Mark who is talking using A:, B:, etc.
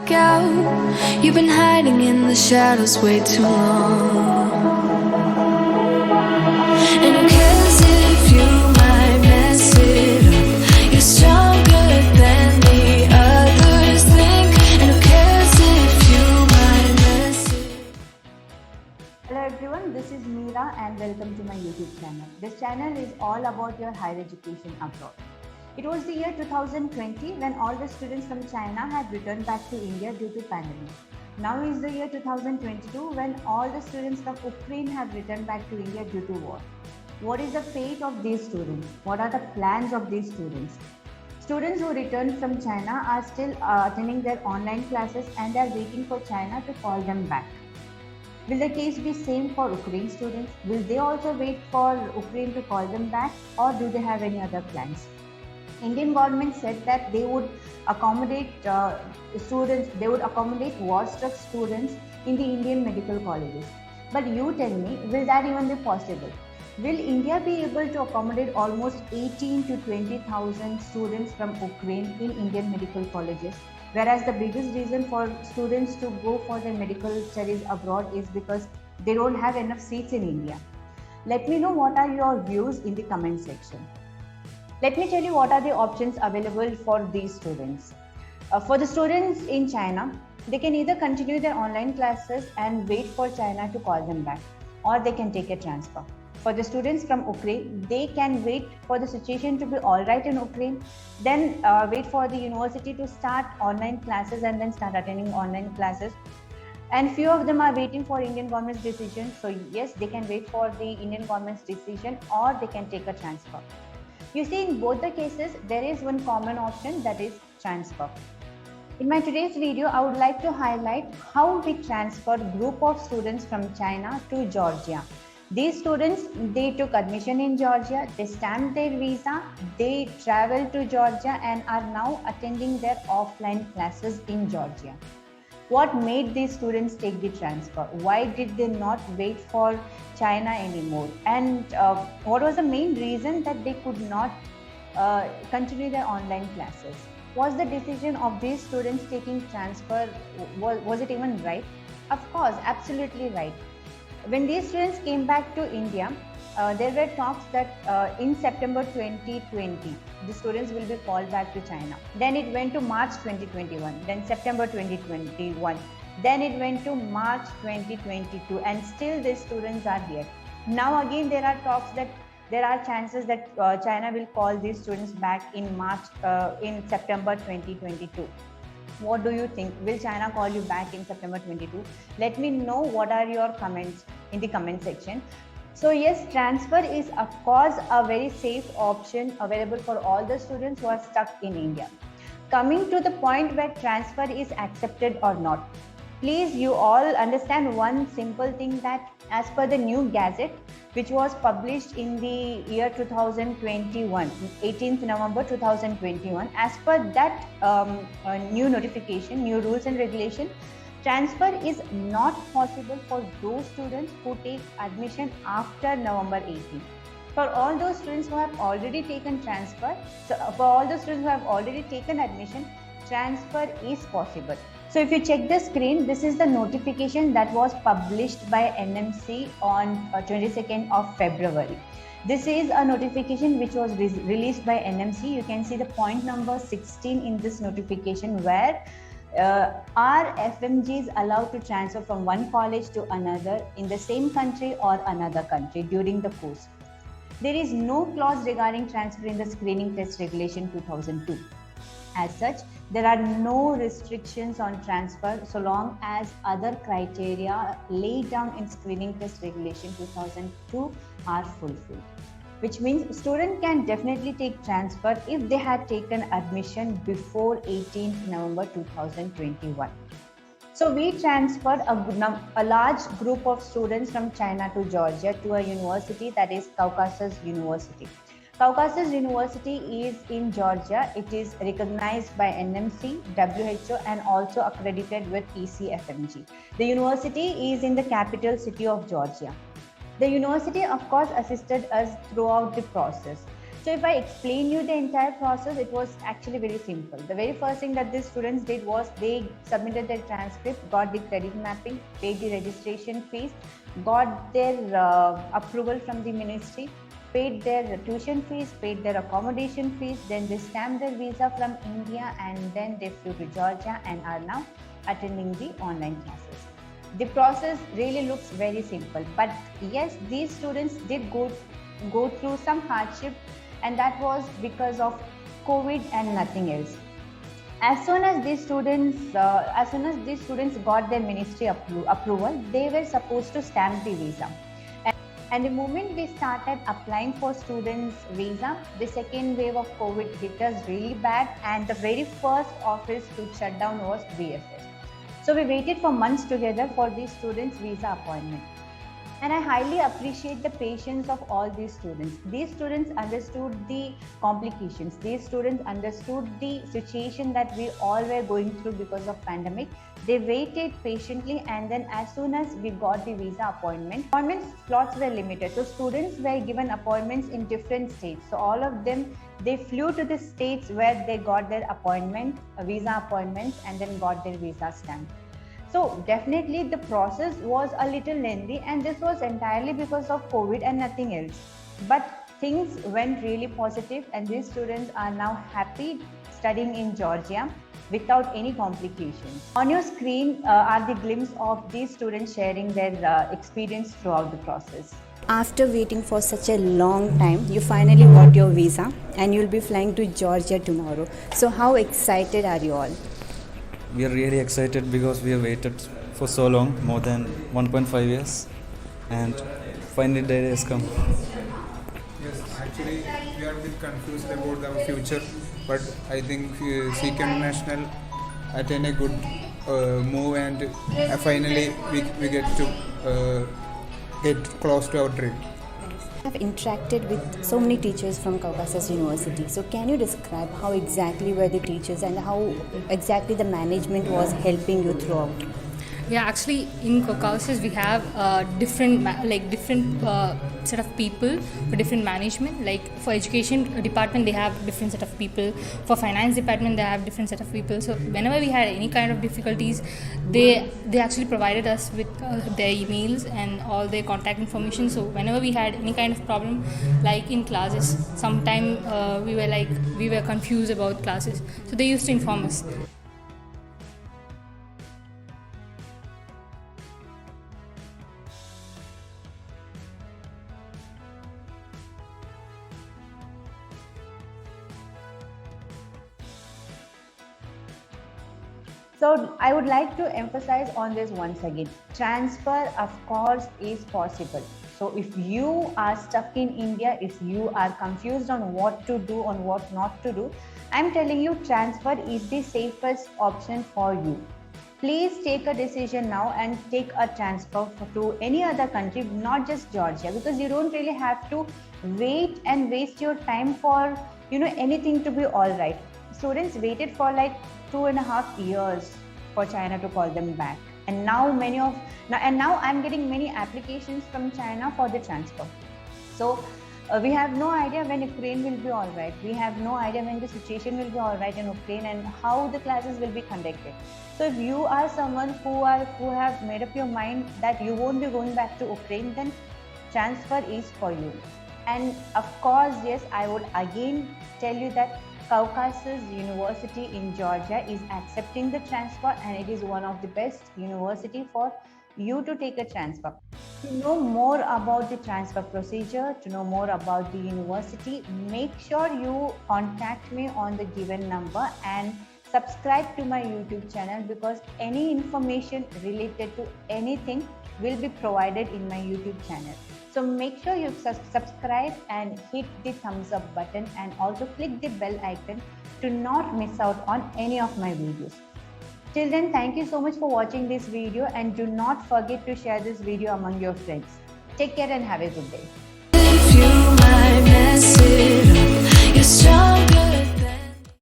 A: back out. You've been hiding in the shadows way too long. And who cares if you might mess it up? You're stronger than the others think. And who cares if you might mess it up?
B: Hello everyone, this is Meera and welcome to my YouTube channel. This channel is all about your higher education abroad. It was the year 2020 when all the students from China had returned back to India due to pandemic. Now is the year 2022 when all the students from Ukraine have returned back to India due to war. What is the fate of these students? What are the plans of these students? Students who returned from China are still attending their online classes and they are waiting for China to call them back. Will the case be same for Ukraine students? Will they also wait for Ukraine to call them back, or do they have any other plans? Indian government said that they would accommodate students, they would accommodate war-struck students in the Indian medical colleges. But you tell me, will that even be possible? Will India be able to accommodate almost 18 to 20,000 students from Ukraine in Indian medical colleges? Whereas the biggest reason for students to go for their medical studies abroad is because they don't have enough seats in India. Let me know what are your views in the comment section. Let me tell you what are the options available for these students. For the students in China, they can either continue their online classes and wait for China to call them back, or they can take a transfer. For the students from Ukraine, they can wait for the situation to be all right in Ukraine, then wait for the university to start online classes and then start attending online classes. And few of them are waiting for Indian government's decision. So yes, they can wait for the Indian government's decision, or they can take a transfer. You see, in both the cases, there is one common option, that is transfer. In my today's video, I would like to highlight how we transfer group of students from China to Georgia. These students, they took admission in Georgia, they stamped their visa, they traveled to Georgia and are now attending their offline classes in Georgia. What made these students take the transfer? Why did they not wait for China anymore? And what was the main reason that they could not continue their online classes? Was the decision of these students taking transfer, was it even right? Of course, absolutely right. When these students came back to India, there were talks that in September 2020, the students will be called back to China. Then it went to March 2021, then September 2021, then it went to March 2022, and still these students are here. Now again, there are talks that there are chances that China will call these students back in September 2022. What do you think? Will China call you back in September 22? Let me know what are your comments in the comment section. So yes, transfer is of course a very safe option available for all the students who are stuck in India. Coming to the point where transfer is accepted or not, please you all understand one simple thing, that as per the new gazette which was published in the year 2021, 18th November 2021, as per that new notification, new rules and regulation, transfer is not possible for those students who take admission after November 18. For all those students who have already taken transfer, so for all those students who have already taken admission, transfer is possible. So if you check the screen, this is the notification that was published by NMC on 22nd of February. This is a notification which was released by NMC. You can see the point number 16 in this notification, where are FMGs allowed to transfer from one college to another in the same country or another country during the course. There is no clause regarding transfer in the screening test regulation 2002. As such, there are no restrictions on transfer so long as other criteria laid down in screening test regulation 2002 are fulfilled. Which means student can definitely take transfer if they had taken admission before 18th November 2021. So we transferred a large group of students from China to Georgia to a university, that is Caucasus University. Caucasus University is in Georgia. It is recognized by NMC, WHO, and also accredited with ECFMG. The university is in the capital city of Georgia. The university, of course, assisted us throughout the process. So if I explain you the entire process, it was actually very simple. The very first thing that these students did was they submitted their transcript, got the credit mapping, paid the registration fees, got their approval from the ministry, paid their tuition fees, paid their accommodation fees, then they stamped their visa from India, and then they flew to Georgia and are now attending the online classes. The process really looks very simple, but yes, these students did go through some hardship, and that was because of COVID and nothing else. As soon as these students got their ministry approval, they were supposed to stamp the visa. And the moment we started applying for students' visa, the second wave of COVID hit us really bad, and the very first office to shut down was VFS. So we waited for months together for these students' visa appointment. And I highly appreciate the patience of all these students. These students understood the complications. These students understood the situation that we all were going through because of pandemic. They waited patiently, and then as soon as we got the visa appointment slots were limited. So students were given appointments in different states. So all of them, they flew to the states where they got their visa appointments, and then got their visa stamp. So definitely the process was a little lengthy, and this was entirely because of COVID and nothing else. But things went really positive, and these students are now happy studying in Georgia without any complications. On your screen are the glimpse of these students sharing their experience throughout the process.
C: After waiting for such a long time, you finally got your visa and you'll be flying to Georgia tomorrow. So how excited are you all?
D: We are really excited because we have waited for so long, more than 1.5 years, and finally the day has come.
E: Yes, actually we are a bit confused about our future, but I think CK International attain a good move, and finally we get to get close to our dream.
C: I have interacted with so many teachers from Caucasus University. So can you describe how exactly were the teachers and how exactly the management was helping you throughout?
F: Yeah, actually in Caucasus we have different set of people for different management. Like for education department they have different set of people. For finance department they have different set of people. So whenever we had any kind of difficulties, they actually provided us with their emails and all their contact information. So whenever we had any kind of problem, like in classes, sometime we were confused about classes. So they used to inform us.
B: So I would like to emphasize on this once again. Transfer, of course, is possible. So if you are stuck in India, if you are confused on what to do, on what not to do, I'm telling you, transfer is the safest option for you. Please take a decision now and take a transfer to any other country, not just Georgia, because you don't really have to wait and waste your time for anything to be all right. Students waited for like 2.5 years for China to call them back, and now I'm getting many applications from China for the transfer. So we have no idea when Ukraine will be all right. We have no idea when the situation will be all right in Ukraine and how the classes will be conducted. So if you are someone who have made up your mind that you won't be going back to Ukraine, then transfer is for you. And of course, yes, I would again tell you that Caucasus University in Georgia is accepting the transfer, and it is one of the best university for you to take a transfer. To know more about the transfer procedure, to know more about the university, make sure you contact me on the given number and subscribe to my YouTube channel, because any information related to anything will be provided in my YouTube channel. So make sure you subscribe and hit the thumbs up button, and also click the bell icon to not miss out on any of my videos. Till then, thank you so much for watching this video, and do not forget to share this video among your friends. Take care and have a good day.
A: If you might mess it up, you're stronger.